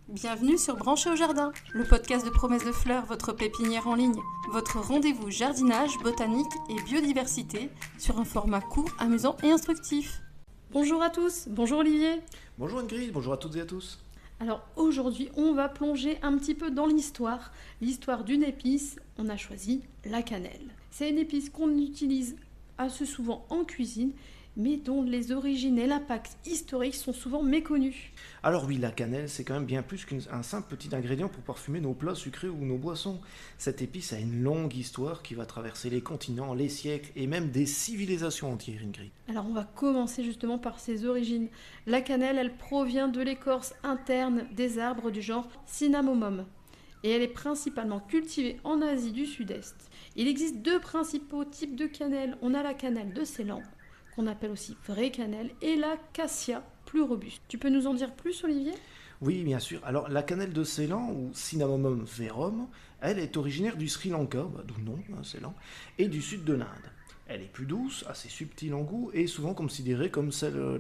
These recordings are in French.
Bienvenue sur Branché au Jardin, le podcast de Promesse de Fleurs, votre pépinière en ligne, votre rendez-vous jardinage, botanique et biodiversité sur un format court, amusant et instructif. Bonjour à tous, bonjour Olivier. Bonjour Ingrid, bonjour à toutes et à tous. Alors aujourd'hui, on va plonger un petit peu dans l'histoire d'une épice. On a choisi la cannelle. C'est une épice qu'on utilise assez souvent en cuisine, mais dont les origines et l'impact historique sont souvent méconnus. Alors oui, la cannelle, c'est quand même bien plus qu'un simple petit ingrédient pour parfumer nos plats sucrés ou nos boissons. Cette épice a une longue histoire qui va traverser les continents, les siècles et même des civilisations entières, Ingrid. Alors on va commencer justement par ses origines. La cannelle, elle provient de l'écorce interne des arbres du genre Cinnamomum. Et elle est principalement cultivée en Asie du Sud-Est. Il existe deux principaux types de cannelle. On a la cannelle de Ceylan, qu'on appelle aussi vraie cannelle, et la cassia, plus robuste. Tu peux nous en dire plus, Olivier ? Oui, bien sûr. Alors la cannelle de Ceylan, ou Cinnamomum verum, elle est originaire du Sri Lanka, d'où le nom, Ceylan, et du sud de l'Inde. Elle est plus douce, assez subtile en goût, et souvent considérée comme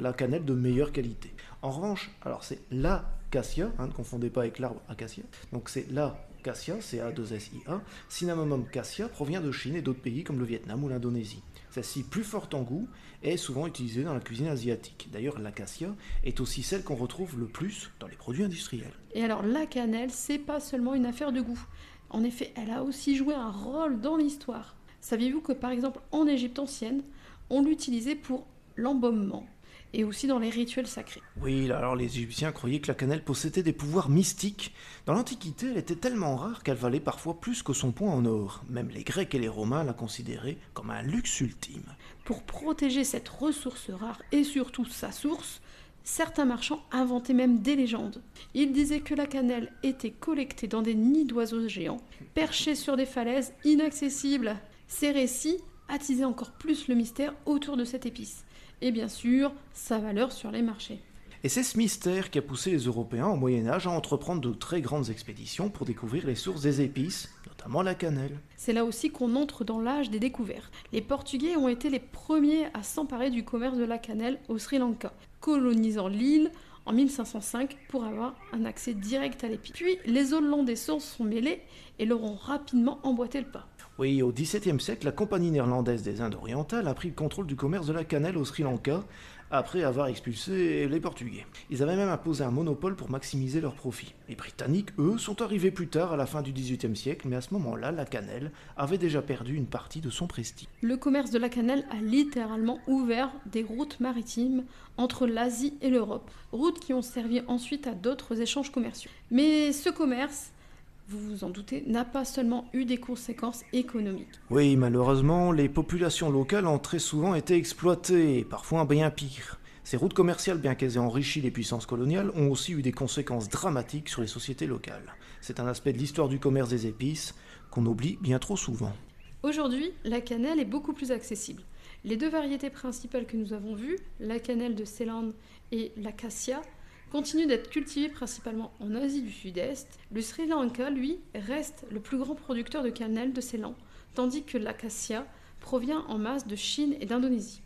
la cannelle de meilleure qualité. En revanche, alors c'est la cassia, ne confondez pas avec l'arbre acacia, donc c'est la cassia, c'est A2SIA. Cinnamomum cassia provient de Chine et d'autres pays comme le Vietnam ou l'Indonésie. Celle-ci, plus forte en goût, est souvent utilisée dans la cuisine asiatique. D'ailleurs, l'acacia est aussi celle qu'on retrouve le plus dans les produits industriels. Et alors, la cannelle, c'est pas seulement une affaire de goût. En effet, elle a aussi joué un rôle dans l'histoire. Saviez-vous que, par exemple, en Égypte ancienne, on l'utilisait pour l'embaumement et aussi dans les rituels sacrés. Oui, alors les Égyptiens croyaient que la cannelle possédait des pouvoirs mystiques. Dans l'Antiquité, elle était tellement rare qu'elle valait parfois plus que son poids en or. Même les Grecs et les Romains la considéraient comme un luxe ultime. Pour protéger cette ressource rare et surtout sa source, certains marchands inventaient même des légendes. Ils disaient que la cannelle était collectée dans des nids d'oiseaux géants, perchés sur des falaises inaccessibles. Ces récits attisaient encore plus le mystère autour de cette épice. Et bien sûr, sa valeur sur les marchés. Et c'est ce mystère qui a poussé les Européens au Moyen-Âge à entreprendre de très grandes expéditions pour découvrir les sources des épices, notamment la cannelle. C'est là aussi qu'on entre dans l'âge des découvertes. Les Portugais ont été les premiers à s'emparer du commerce de la cannelle au Sri Lanka, colonisant l'île en 1505 pour avoir un accès direct à l'épice. Puis les Hollandais s'en sont mêlés et leur ont rapidement emboîté le pas. Oui, au XVIIe siècle, la Compagnie néerlandaise des Indes orientales a pris le contrôle du commerce de la cannelle au Sri Lanka après avoir expulsé les Portugais. Ils avaient même imposé un monopole pour maximiser leurs profits. Les Britanniques, eux, sont arrivés plus tard à la fin du XVIIIe siècle, mais à ce moment-là, la cannelle avait déjà perdu une partie de son prestige. Le commerce de la cannelle a littéralement ouvert des routes maritimes entre l'Asie et l'Europe, routes qui ont servi ensuite à d'autres échanges commerciaux. Mais ce commerce, vous vous en doutez, n'a pas seulement eu des conséquences économiques. Oui, malheureusement, les populations locales ont très souvent été exploitées, et parfois bien pire. Ces routes commerciales, bien qu'elles aient enrichi les puissances coloniales, ont aussi eu des conséquences dramatiques sur les sociétés locales. C'est un aspect de l'histoire du commerce des épices qu'on oublie bien trop souvent. Aujourd'hui, la cannelle est beaucoup plus accessible. Les deux variétés principales que nous avons vues, la cannelle de Ceylan et la cassia, continue d'être cultivé principalement en Asie du Sud-Est. Le Sri Lanka, lui, reste le plus grand producteur de cannelle de Ceylan, tandis que l'acacia provient en masse de Chine et d'Indonésie.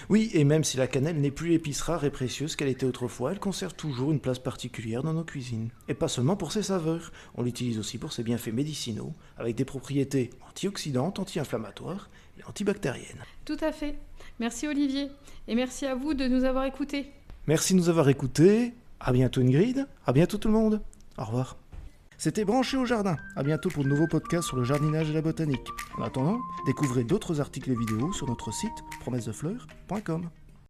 Oui, et même si la cannelle n'est plus l'épice rare et précieuse qu'elle était autrefois, elle conserve toujours une place particulière dans nos cuisines. Et pas seulement pour ses saveurs, on l'utilise aussi pour ses bienfaits médicinaux, avec des propriétés antioxydantes, anti-inflammatoires et antibactériennes. Tout à fait. Merci Olivier, et merci à vous de nous avoir écoutés. Merci de nous avoir écoutés. À bientôt Ingrid, à bientôt tout le monde. Au revoir. C'était Branché au Jardin. À bientôt pour de nouveaux podcasts sur le jardinage et la botanique. En attendant, découvrez d'autres articles et vidéos sur notre site promessesdefleurs.com.